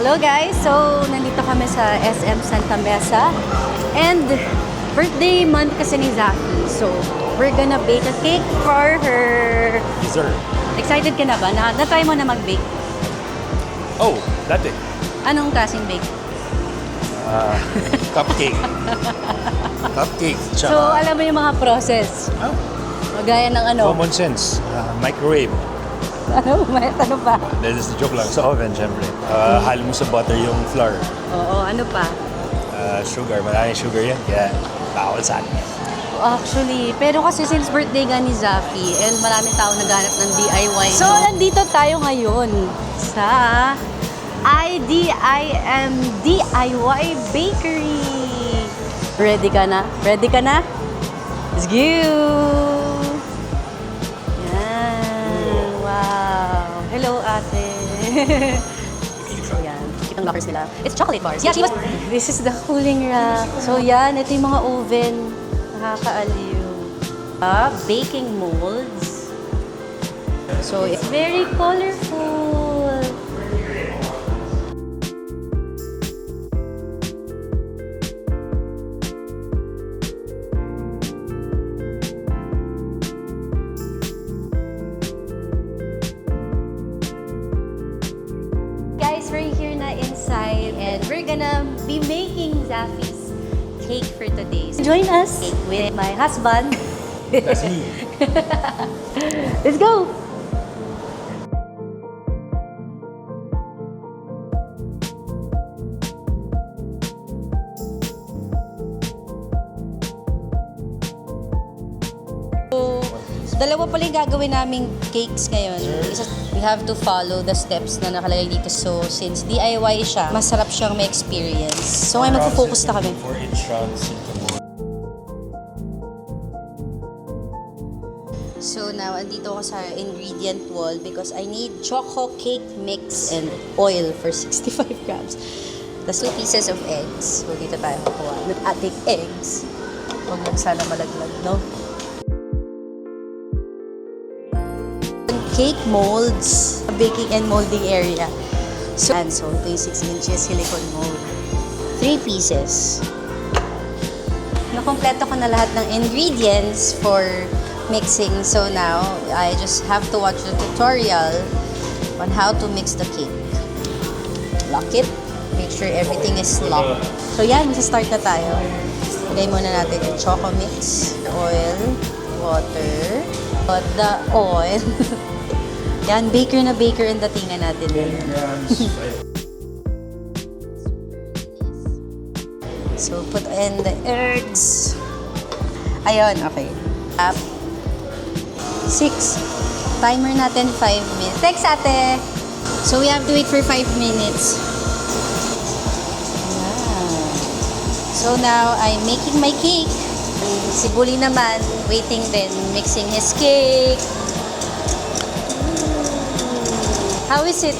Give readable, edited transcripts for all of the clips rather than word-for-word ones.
Hello guys! So, nandito kami sa SM Santa Mesa. And birthday month kasi ni Zaffy. So, we're gonna bake a cake for her. Dessert. Excited ka na ba? Na-try mo na mag-bake? Oh, dati. Anong klaseng bake? Cupcake. Cupcake. So, alam mo yung mga process? Oh, Magaya ng ano? common sense. Microwave. Ano pa? That is the joke lang. Sa oven, syempre. Halo mo sa butter yung flour. Oo, ano pa? Sugar. Maraming sugar yan. Kaya bawal sa atin. Actually, pero kasi since birthday nga ni Zaffy and maraming tao naghanap ng DIY. So, nandito tayo ngayon sa IDIM DIY Bakery. Ready ka na? Ready ka na? Let's go! Yan. Wow. Hello, ate. So, yan. Kitang lockers nila. It's chocolate bars. Yeah, she was... This is the cooling rack. So, yan. Ito yung mga oven. Nakakaaliw. Baking molds. So, it's very colorful. Guys, we're here na inside and we're gonna be making Zaffy's cake for today. So join us with my husband. That's me. Let's go! So, dalawa pala yung gagawin naming cakes ngayon. Isa, we have to follow the steps na nakalagay dito. So, since DIY siya, masarap siyang may experience. So, ngayon magpo-focus na kami. 4-inch rounds into mold. So now, andito ako sa ingredient wall because I need choco cake mix and oil for 65 grams. Tapos 2 pieces of eggs. So dito tayo kukuha ng ating eggs. Huwag lang sana malaglag, no? Cake molds, baking and molding area. So ito yung 6 inches silicone mold. 3 pieces. Nakompleto ko na lahat ng ingredients for mixing. So now, I just have to watch the tutorial on how to mix the cake. Lock it. Make sure everything is locked. So yan, magsa-start na tayo. Lagay muna natin yung choco mix, oil, water, but the oil. Yan, baker na baker ang datingan natin. So, put in the eggs. Ayun, okay. Up. 6. Timer natin 5 minutes. Thanks, ate! So, we have to wait for 5 minutes. Yeah. So, now, I'm making my cake. Si Bully naman, waiting din, mixing his cake. How is it?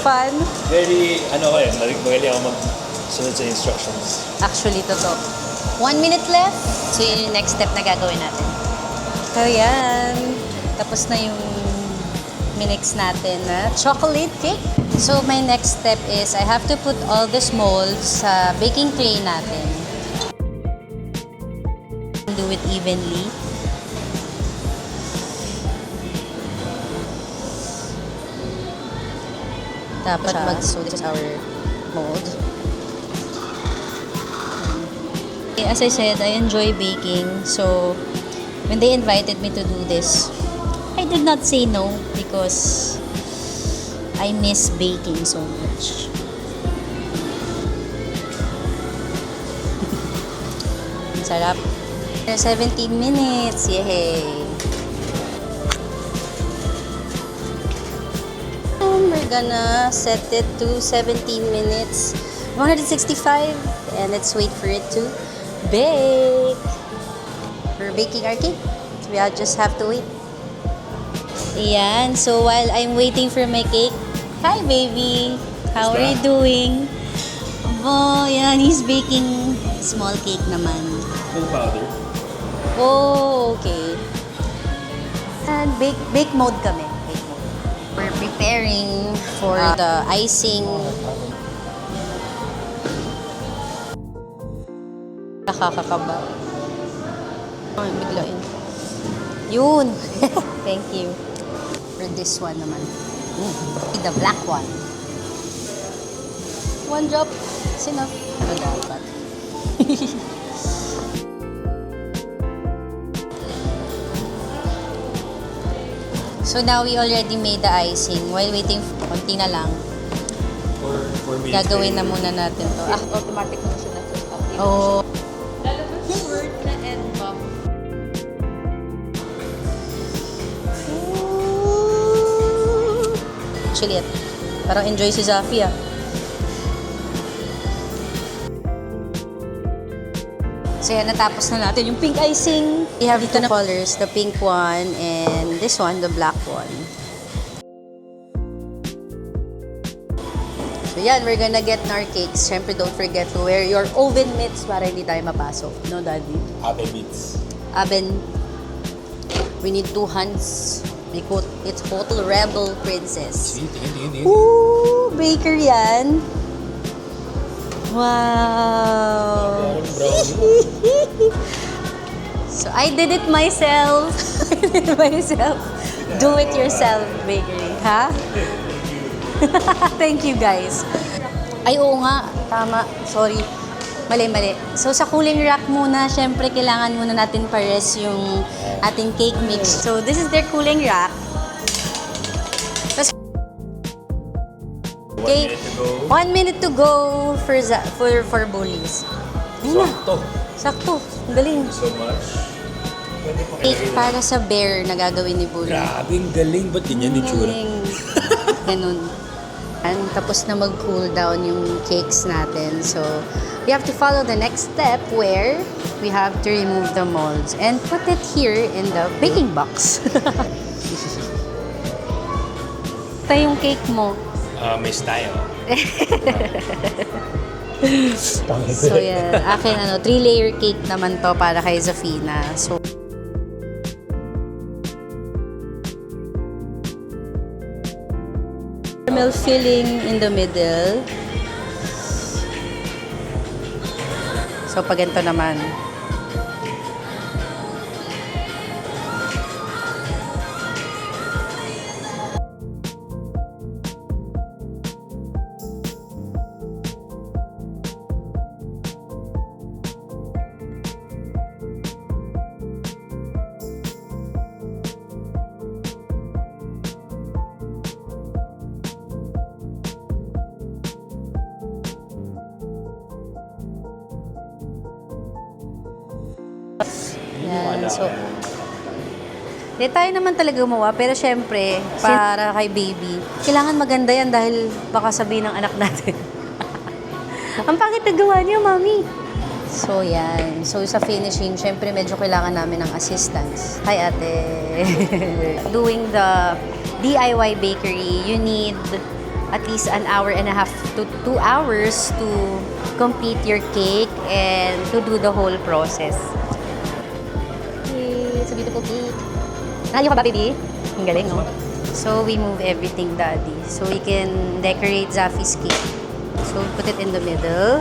Fun? Very, magaling ako magsunod sa instructions. Actually, totoo. 1 minute left. So, yun yung next step na gagawin natin. So, yan. Tapos na yung minix natin na chocolate cake. So, my next step is I have to put all these molds sa baking tray natin. Do it evenly. Dapat so this is our mold. As I said, I enjoy baking. So, when they invited me to do this, I did not say no because I miss baking so much. Sarap. 17 minutes. Yay! We're gonna set it to 17 minutes. 165, and let's wait for it to bake. We're baking our cake. We just have to wait. Ayan. So while I'm waiting for my cake, hi baby. How are you doing? Oh, yan. He's baking small cake naman. No powder. Oh, okay. And bake mode kami. Bake mode. We're preparing for the icing. Nakakakaba. Ay, biglain. Yun! Thank you. For this one naman. The black one. One drop. It's enough. Ano dapat? So now we already made the icing. While waiting, konti na lang. For minutes. Gagawin na muna natin to. Automatic na siya na first up. Oh. Lalabas yung word na end bomb. Actually, parang enjoy si Zaffy ah. So yan, natapos na natin yung pink icing. We have two colors, the pink one and this one, the black one. So yan, we're gonna get our cakes. Siyempre, don't forget to wear your oven mitts para hindi tayo mapasok. No, Daddy? Oven mitts. Oven. We need 2 hands. Because it's Hotel Rebel Princess. See, tingin. Ooh, bakery yan. Wow. So I did it myself. Do it yourself bakery, ha? Thank you guys. Ay, oo nga. Tama. Sorry. Mali. So sa cooling rack muna, syempre kailangan muna natin pares yung ating cake mix. So this is their cooling rack. Okay, 1 minute to go for bullies. Sakto. Sakto. Ang galing. So much. Pwede po Cake para sa bear na gagawin ni Bully. Grabing galing. Ba't ganyan yung tsura? Galing. Ganun. And tapos na mag-cool down yung cakes natin. So, we have to follow the next step where we have to remove the molds and put it here in the baking box. Ito yung cake mo. May style. So, yan. Akin, 3-layer cake naman to para kay Zafina. So, caramel filling in the middle. So, pag ganito naman. Yan. So, di tayo naman talaga gumawa, pero syempre, para kay baby, kailangan maganda yan dahil baka sabihin ng anak natin. Ang pangit na gawa niyo, mami. So, yan. So, sa finishing, syempre, medyo kailangan namin ng assistance. Hi, ate. Doing the DIY bakery, you need at least 1.5 hours to 2 hours to complete your cake and to do the whole process. It's a beautiful cake. Nalayo ka ba, baby? Ang galing, no? So, we move everything, Daddy. So, we can decorate Zaffy's cake. So, put it in the middle.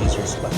Laser spot.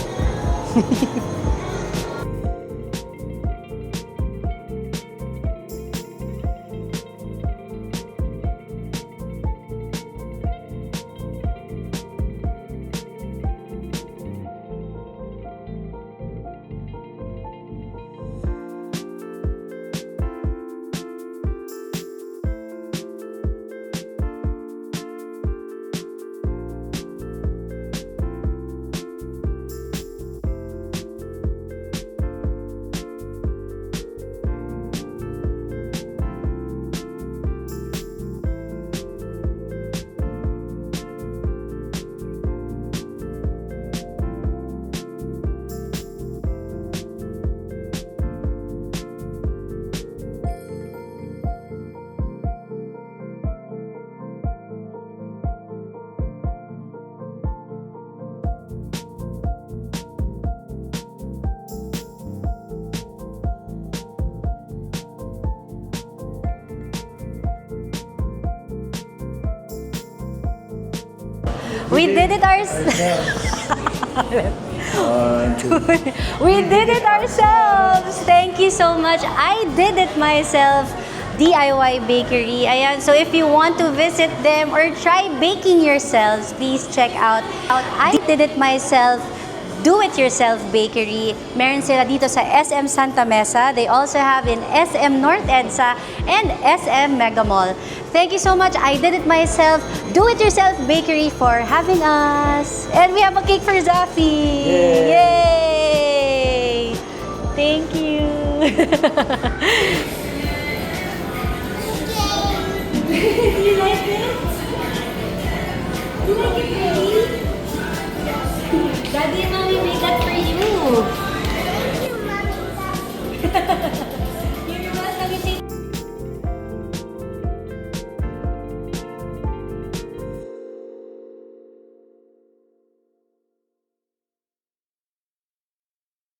We did it ourselves. 1, 2. We did it ourselves. Thank you so much. I did it myself. DIY Bakery. Ayan. So if you want to visit them or try baking yourselves, please check out I Did It Myself Do-It-Yourself Bakery. Meron sila dito sa SM Santa Mesa. They also have in SM North EDSA and SM Mega Mall. Thank you so much, I Did It Myself Do-It-Yourself Bakery for having us. And we have a cake for Zaffy. Yay! Yay! Thank you.